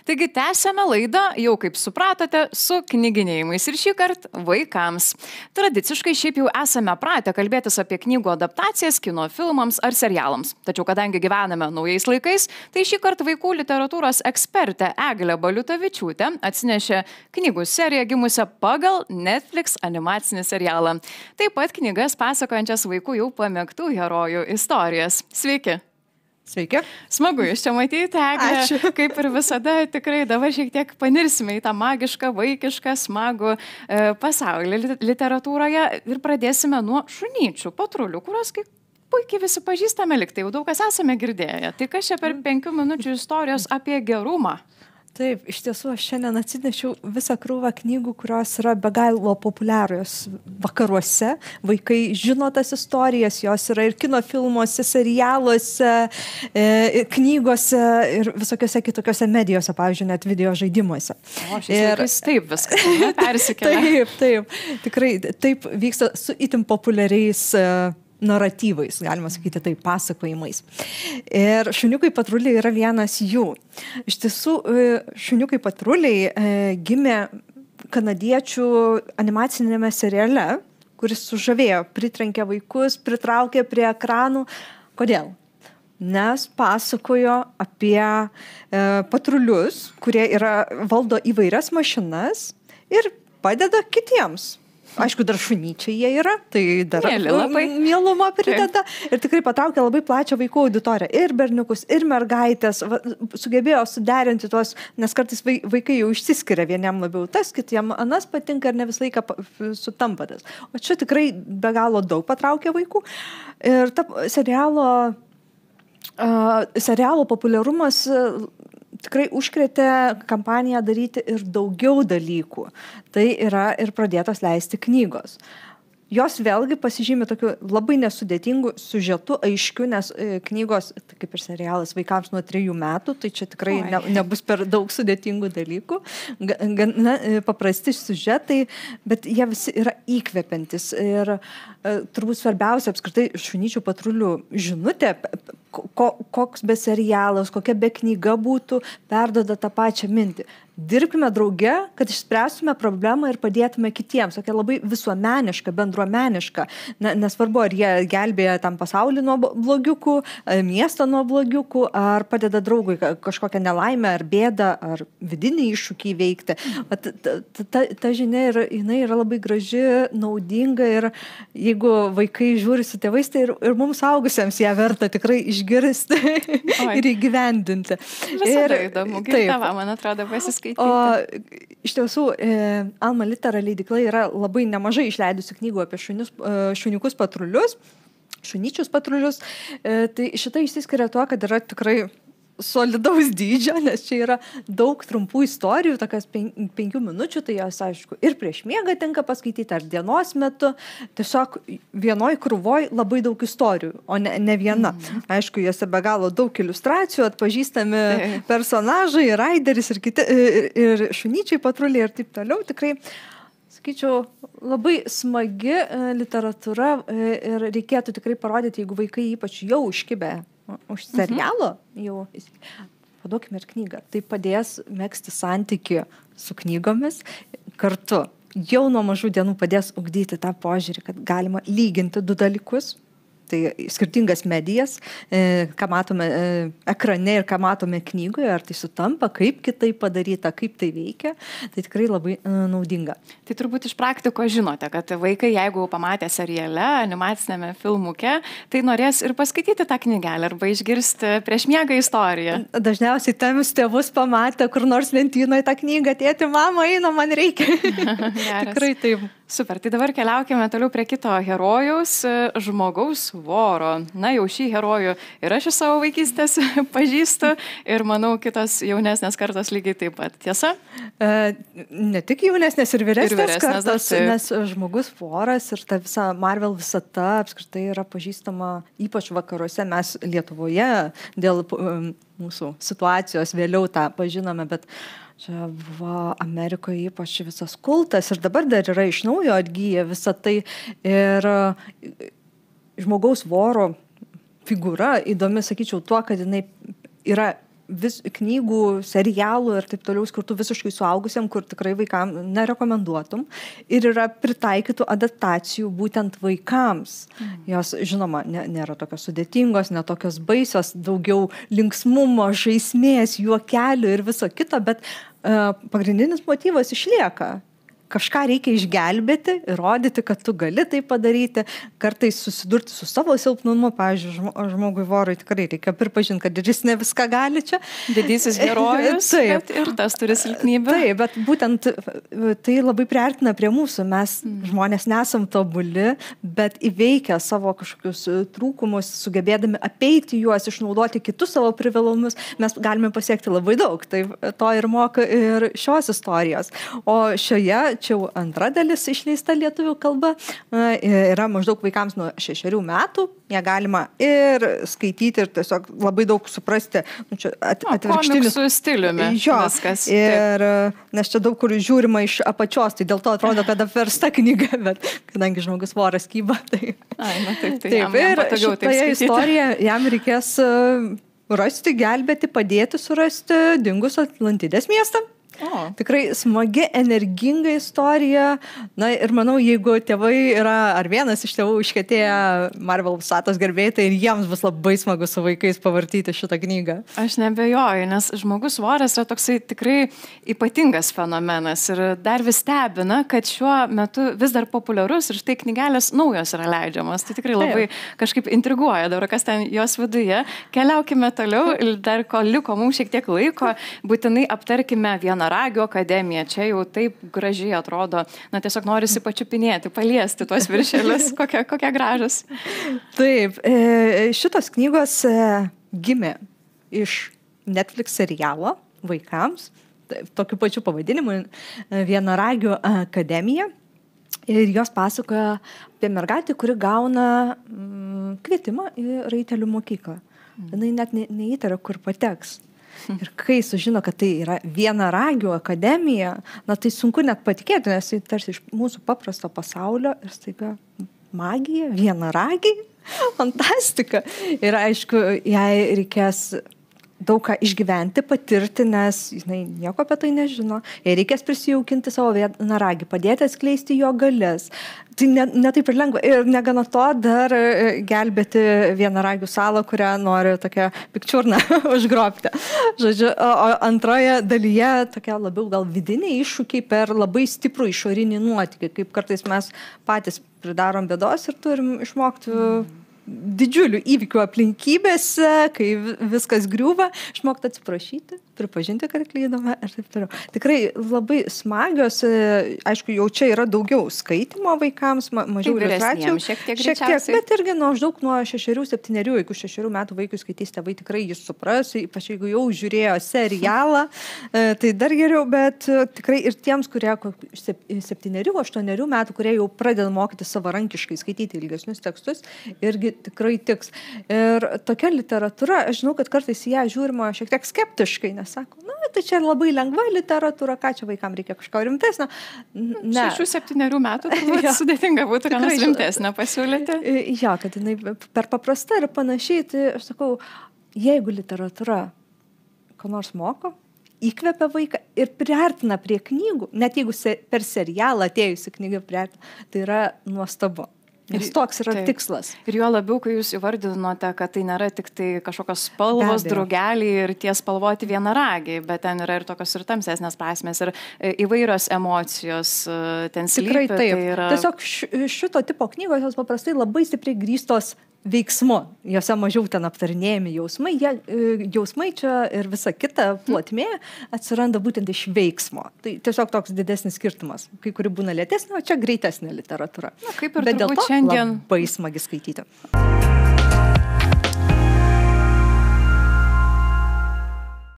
Taigi tęsėme laidą, jau kaip supratote, su knyginėjimais ir šį kartą vaikams. Tradiciškai šiaip jau esame pratę kalbėtis apie knygų adaptacijas kino filmams ar serialams. Tačiau kadangi gyvename naujais laikais, tai šį kartą vaikų literatūros ekspertė Eglė Baliutavičiūtė atsinešė knygų seriją gimusią pagal Netflix animacinį serialą. Taip pat knygas pasakojančias vaikų jau pamėgtų herojų istorijas. Sveiki! Sveiki. Smagu jūs čia matyti, Eglė. Ačiū. Kaip ir visada, tikrai dabar šiek tiek panirsime į tą magišką, vaikišką, smagų pasaulį literatūroje ir pradėsime nuo šunyčių, patrulių, kuriuos puikiai visi pažįstame, liktai jau daug kas esame girdėję. Tai kas čia per 5 minučių istorijos apie gerumą? Taip, iš tiesų aš šiandien atsinešiau visą krūvą knygų, kurios yra be galo populiarios vakaruose. Vaikai žino tas istorijas, jos yra ir kino filmuose, serialuose, knygose ir visokiose kitokiose medijose, pavyzdžiui, net video žaidimuose. O, šiais laikais taip viskas persikelia. Taip. Tikrai taip vyksta su itin populiariais naratyvais, galima sakyti taip, pasakojimais. Ir šuniukai patruliai yra vienas jų. Iš tiesų, šuniukai patruliai gimė kanadiečių animacinėme seriale, kuris sužavėjo, pritrenkė vaikus, pritraukė prie ekranų. Kodėl? Nes pasakojo apie patrulius, kurie valdo įvairias mašinas ir padeda kitiems. Aišku, dar šunyčiai jie yra, tai dar mielumą prideda ir tikrai patraukė labai plačią vaikų auditoriją. Ir berniukus, ir mergaitės sugebėjo suderinti tuos, nes kartais vaikai jau išsiskiria, vieniem labiau tas, kitiem anas patinka ir ne visą laiką sutampa tas. O čia tikrai be galo daug patraukė vaikų. Ir ta serialo populiarumas tikrai užkrėtė kampaniją daryti ir daugiau dalykų. Tai yra ir pradėtos leisti knygos. Jos vėlgi pasižymė tokiu labai nesudėtingu siužetu, aiškiu, nes knygos, kaip ir serialas, vaikams nuo 3 metų, tai čia tikrai nebus per daug sudėtingų dalykų. Gana paprasti siužetai, bet jie visi yra įkvepiantis. Ir turbūt svarbiausia apskritai šunyčių patrulių žinutė, koks be serialas, kokia be knyga būtų, perduoda tą pačią mintį. Dirbkime drauge, kad išspręstume problemą ir padėtume kitiems. Tokia labai visuomeniška, bendruomeniška. Nesvarbu, ar jie gelbėja tam pasaulį nuo blogiukų, miestą nuo blogiukų, ar padeda draugui kažkokią nelaimę, ar bėdą, ar vidinį iššūkį įveikti. Ta žinia jinai yra labai graži, naudinga ir jeigu vaikai žiūri su tėvais, tai ir mums augusiems ją verta tikrai išgirsti ir įgyvendinti. Visada įdomu, kaip tava, man atrodo, pasiskaityti. Iš tiesų, Alma Litera leidykla yra labai nemažai išleidusi knygų apie šuniukus patrulius, šunyčius patrulius. Tai šita išsiskiria tuo, kad yra tikrai solidaus dydžio, nes čia yra daug trumpų istorijų, tokias 5 minučių, tai jos, aišku, ir prieš miegą tenka paskaityti, ar dienos metu, tiesiog vienoj krūvoj labai daug istorijų, o ne viena. Aišku, jose be galo daug iliustracijų, atpažįstami personažai, raideris ir kiti, ir šunyčiai patruliai ir taip toliau. Tikrai, sakyčiau, labai smagi literatūra ir reikėtų tikrai parodyti, jeigu vaikai ypač jau užkibę už serialo, jau paduokime ir knygą. Tai padės megzti santykį su knygomis kartu. Jau nuo mažų dienų padės ugdyti tą požiūrį, kad galima lyginti 2 dalykus. Tai skirtingas medijas, ką matome ekrane ir ką matome knygoje, ar tai sutampa, kaip kitaip padaryta, kaip tai veikia, tai tikrai labai naudinga. Tai turbūt iš praktiko žinote, kad vaikai, jeigu pamatė seriale, animacinėme filmuke, tai norės ir paskaityti tą knygelę arba išgirsti prieš miegą istoriją. Dažniausiai tėvus pamatę kur nors lentynoje tą knygą, tėti, mama, eina, man reikia. Tikrai taip. Super, tai dabar keliaukime toliau prie kito herojaus, žmogaus voro. Na, jau šį herojų ir aš iš savo vaikystės pažįstu ir manau kitos jaunesnės kartos lygiai taip pat. Tiesa? Ne tik jaunesnės ir vyresnės kartos, nes žmogus voras ir ta visa Marvel visata apskritai yra pažįstama ypač vakaruose. Mes Lietuvoje dėl mūsų situacijos vėliau tą pažinome, bet čia buvo Amerikoje ypač visas kultas ir dabar dar yra iš naujo atgyja visą tai ir žmogaus voro figūra įdomi, sakyčiau, tuo, kad jinai yra knygų, serialų ir taip toliau skirtų visiškai suaugusiam, kur tikrai vaikam nerekomenduotum. Ir yra pritaikytų adaptacijų būtent vaikams. Jos, žinoma, nėra tokios sudėtingos, netokios baisios, daugiau linksmumo, žaismės, juokelių ir viso kito, bet pagrindinis motyvas išlieka. Kažką reikia išgelbėti, įrodyti, kad tu gali tai padaryti, kartais susidurti su savo silpnumu, pavyzdžiui, žmogui vorui tikrai reikia pripažinti, kad ir jis ne viską gali čia. Didysis herojus, bet ir tas turi silpnybę. Taip, bet būtent tai labai priartina prie mūsų. Mes žmonės nesam tobuli, bet įveikę savo kažkokius trūkumus, sugebėdami apeiti juos, išnaudoti kitus savo privalumus, mes galime pasiekti labai daug. Tai to ir moka ir šios istorijos. O šioje čia jau antra dalis išleista lietuvių kalba, yra maždaug vaikams nuo 6 metų, ją galima ir skaityti ir tiesiog labai daug suprasti, atvirkštinis. Komiksų stiliumi. Jo, viskas. Ir nes čia daug kur žiūrima iš apačios, tai dėl to atrodo, kad apversta knyga, bet kadangi žmogus voras kyba, tai... Taip, jam patogiau taip skaityti. Istorija jam reikės rasti, gelbėti, padėti surasti dingus Atlantidės miestą. Tikrai smagi, energinga istorija. Na ir manau, jeigu tėvai yra, ar vienas iš tėvų iškėtėję Marvel visatos gerbėjai, tai ir jiems bus labai smagu su vaikais pavartyti šitą knygą. Aš nebejoju, nes žmogus voras yra toksai tikrai ypatingas fenomenas ir dar vis stebina, kad šiuo metu vis dar populiarus ir štai knygelės naujos yra leidžiamas. Tai tikrai labai kažkaip intriguoja dabar, kas ten jos viduje. Keliaukime toliau, dar ko liko mums šiek tiek laiko, būtinai aptarkime Vienaragių akademiją. Čia jau taip gražiai atrodo, na tiesiog norisi pačiupinėti, paliesti tuos viršelius, kokie gražus. Taip, šitos knygos gimė iš Netflix serialo vaikams, tokiu pačiu pavadinimu, Vienaragių akademija. Ir jos pasakoja apie mergaitę, kuri gauna kvietimą į raitelių mokyklą. Jinai net neįtaria, kur pateks. Ir kai sužino, kad tai yra Vienaragių akademija, na tai sunku net patikėti, nes tai tarsi iš mūsų paprasto pasaulio ir staiga magija, vienaragiai, fantastika. Ir aišku, jai reikės daug ką išgyventi, patirti, nes jinai nieko apie tai nežino. Jai reikės prisijaukinti savo vienaragį, padėti atskleisti jo galias. Tai ne taip ir lengva. Ir negana to dar gelbėti Vienaragių salą, kurią nori tokią pikčiurną užgrobti. Žodžiu, o antroje dalyje tokia labiau gal vidiniai iššūkiai per labai stiprų išorinį nuotykį, kaip kartais mes patys pridarom bėdos ir turim išmokti didžiulių įvykių aplinkybėse, kai viskas griūva, išmokti atsiprašyti, pripažinti, kad klydome ir taip toliau. Tikrai labai smagios, aišku, jau čia yra daugiau skaitimo vaikams, mažiau iliustracijų. Šiek tiek, bet irgi maždaug nuo 6-7, jeigu 6 metų vaikui skaitys tėvai, tikrai jis supras, ypač jeigu jau žiūrėjo serialą, tai dar geriau, bet tikrai ir tiems, kurie 7-8 metų, kurie jau pradeda mokyti savarankiškai skaityti ilgesnius tekstus, irgi tikrai tiks. Ir tokia literatūra, aš žinau, kad kartais ją žiūrima šiek tiek skeptiškai, nes sako, na, tai čia labai lengva literatūra, ką čia vaikam reikia kažką rimtesnio. 6-7 metų sudėtinga būtų ką nors rimtesnio pasiūlyti. Jo, kad jinai per paprasta ir panašiai, tai aš sakau, jeigu literatūra ko nors moko, įkvepia vaiką ir priartina prie knygų, net jeigu per serialą atėjusi knyga priartina, tai yra nuostabu. Nes toks yra tikslas. Ir juo labiau, kai jūs įvardinote, kad tai nėra tik tai kažkokios spalvos, drugeliai ir tie spalvoti vienaragiai, bet ten yra ir tokios ir tamsesnės prasmės, ir įvairios emocijos ten slypi. Tikrai taip. Tai yra... Tiesiog šito tipo knygos jos paprastai labai stipriai grįstos veiksmu. Jose mažiau ten aptarinėjami jausmai. Jausmai čia ir visa kita plotmė atsiranda būtent iš veiksmo. Tai tiesiog toks didesnis skirtumas. Kai kuri būna lėtesnė, o čia greitesnė literatūra. Na, kaip ir bet dėl to šiandien labai smagi skaityti.